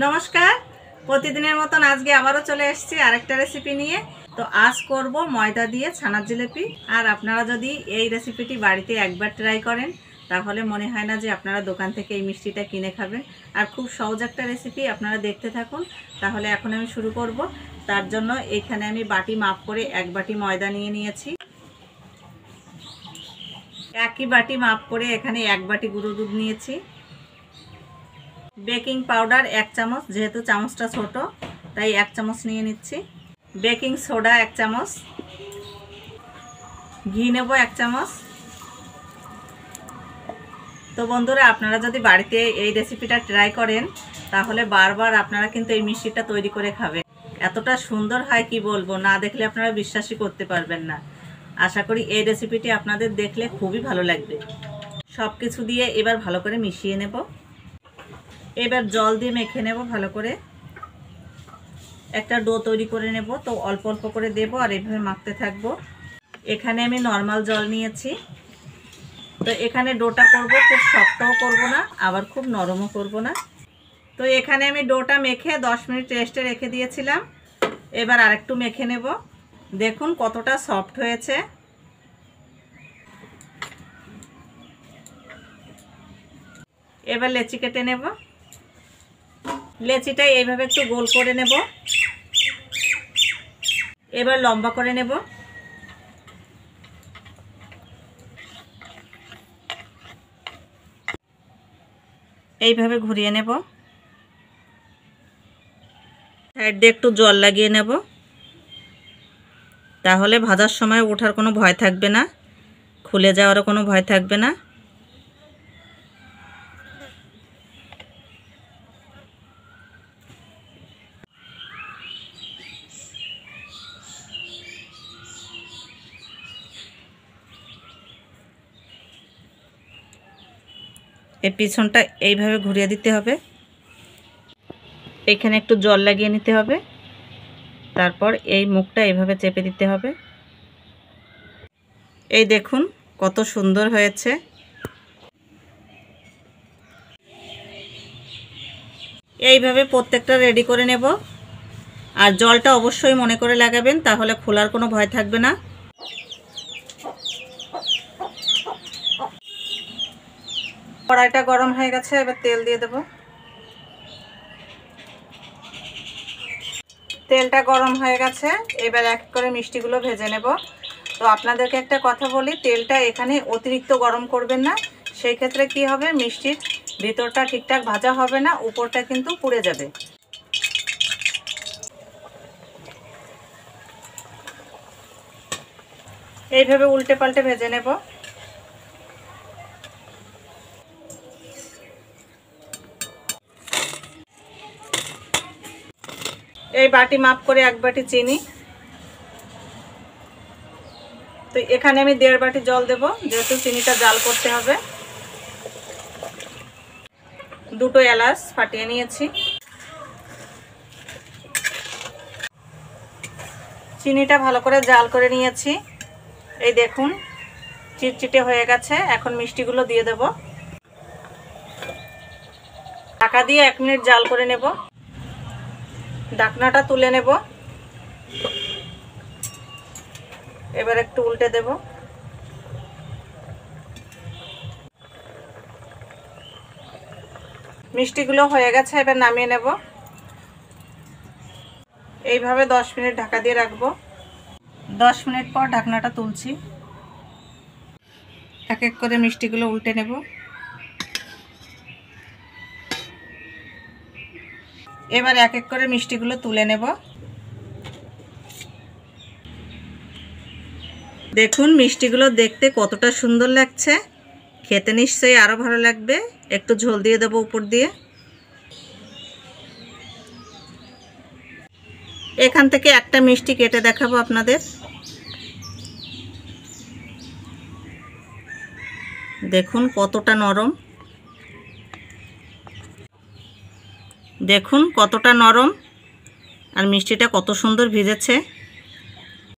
নমস্কার। প্রতিদিনের মতন আজকে আবারও চলে এসেছি আরেকটা রেসিপি নিয়ে। তো আজ করব ময়দা দিয়ে ছানার জিলিপি। আর আপনারা যদি এই রেসিপিটি বাড়িতে একবার ট্রাই করেন তাহলে মনে হয় না যে আপনারা দোকান থেকে এই মিষ্টিটা কিনে খাবেন। আর খুব সহজ একটা রেসিপি, আপনারা দেখতে থাকুন। তাহলে এখন আমি শুরু করব। তার জন্য এখানে আমি বাটি মাপ করে এক বাটি ময়দা নিয়ে নিয়েছি। একই বাটি মাপ করে এখানে এক বাটি গুঁড়ো দুধ নিয়েছি। বেকিং পাউডার 1 চামচ, যেহেতু চামচটা ছোট তাই 1 চামচ নিয়ে নিচ্ছি। বেকিং সোডা 1 চামচ, ঘি নেব 1 চামচ। তো বন্ধুরা, আপনারা যদি বাড়িতে এই রেসিপিটা ট্রাই করেন তাহলে বারবার আপনারা কিন্তু এই মিষ্টিটা তৈরি করে খাবেন। এতটা সুন্দর হয় কি বলবো, না দেখলে আপনারা বিশ্বাসই করতে পারবেন না। আশা করি এই রেসিপিটি আপনাদের দেখলে খুবই ভালো লাগবে। সব কিছু দিয়ে এবার ভালো করে মিশিয়ে নেব। এবার জল দিয়ে মেখে নেব ভালো করে। একটা ডো তৈরি করে নেব। তো অল্প অল্প করে দেব আর এইভাবে মাখতে থাকবো। এখানে আমি নর্মাল জল নিয়েছি। তো এখানে ডোটা করব, খুব শক্তও করব না আবার খুব নরমও করব না। তো এখানে আমি ডোটা মেখে 10 মিনিট রেস্টে রেখে দিয়েছিলাম। এবার আরেকটু মেখে নেব। দেখুন কতটা সফট হয়েছে। এবার লেচি কেটে নেব। লেচিটা এইভাবে একটু গোল করে নেব। এবার লম্বা করে নেব। এইভাবে ঘুরিয়ে নেব। সাইড দিয়ে একটু জল লাগিয়ে নেব, তাহলে ভাজার সময় ওঠার কোনো ভয় থাকবে না, খুলে যাওয়ারও কোনো ভয় থাকবে না। এই পিছনটা এইভাবে ঘুরিয়ে দিতে হবে। এখানে একটু জল লাগিয়ে নিতে হবে। তারপর এই মুখটা এইভাবে চেপে দিতে হবে। এই দেখুন কত সুন্দর হয়েছে। এইভাবে প্রত্যেকটা রেডি করে নেব। আর জলটা অবশ্যই মনে করে লাগাবেন, তাহলে খোলার কোনো ভয় থাকবে না। কড়াইটা গরম হয়ে গেছে, এবার তেল দিয়ে দেব। তেলটা গরম হয়ে গেছে, এবার এক করে মিষ্টিগুলো ভেজে নেব। তো আপনাদেরকে একটা কথা বলি, তেলটা এখানে অতিরিক্ত গরম করবেন না। সেই ক্ষেত্রে কি হবে, মিষ্টির ভিতরটা ঠিকঠাক ভাজা হবে না, উপরটা কিন্তু পুড়ে যাবে। এইভাবে উল্টে পাল্টে ভেজে নেব। এই বাটি মাপ করে এক বাটি চিনি। তো এখানে আমি 1.5 বাটি জল দেব, যেহেতু চিনিটা জাল করতে হবে। 2টো এলাচ ফাটিয়ে নিয়েছি। চিনিটা ভালো করে জাল করে নিয়েছি। এই দেখুন চিটচিটে হয়ে গেছে। এখন মিষ্টিগুলো দিয়ে দেব। ঢাকা দিয়ে 1 মিনিট জাল করে নেব। ঢাকনাটা তুলে নেব। এবার একটু উল্টে দেব। মিষ্টিগুলো হয়ে গেছে, এবার নামিয়ে নেব। এইভাবে 10 মিনিট ঢাকা দিয়ে রাখবো। 10 মিনিট পর ঢাকনাটা তুলছি। এক এক করে মিষ্টিগুলো উল্টে নেব। এবার এক এক করে মিষ্টিগুলো তুলে নেব। দেখুন মিষ্টিগুলো দেখতে কতটা সুন্দর লাগছে, খেতে নিশ্চয়ই আরও ভালো লাগবে। একটু ঝোল দিয়ে দেবো উপর দিয়ে। এখান থেকে একটা মিষ্টি কেটে দেখাবো আপনাদের। দেখুন কতটা নরম, দেখুন কতটা নরম, আর মিষ্টিটা কত সুন্দর ভিজেছে।